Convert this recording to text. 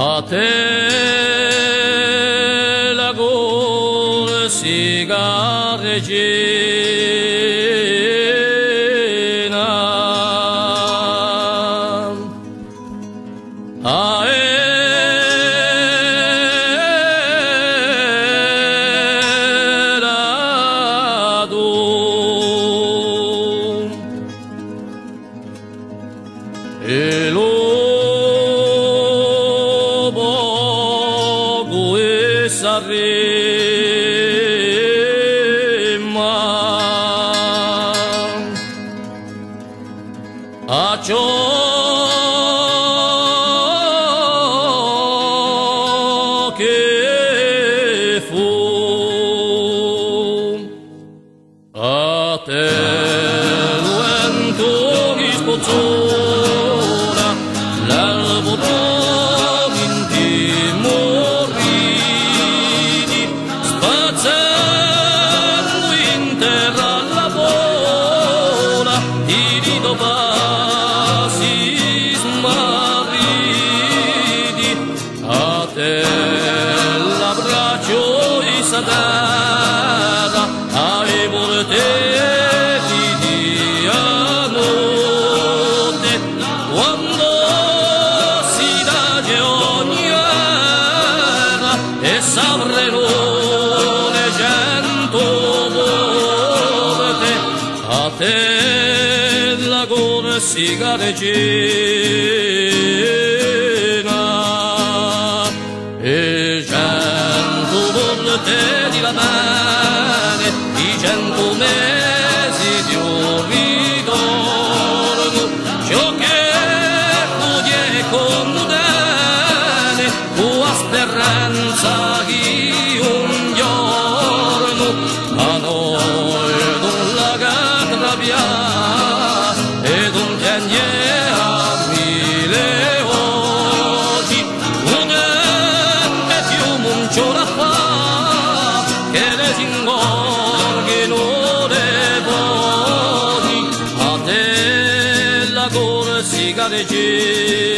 A te la corsica regina, a era tu, e lo saremma a ciò che fu a te luento mi spozzona l'albo a te l'abbraccio isadara ai mortelli di notte quando si dage ogni era e s'avreno le cento volte a te la corsica regina e 100 volte di la mare, i 100 mesi di un ritorno, ciò che puglie condene, tua speranza chi un giorno a noi non la catrabia ed un piagne a mille oggi, c'ora fa che le singorghino le voci a te la corsica regina.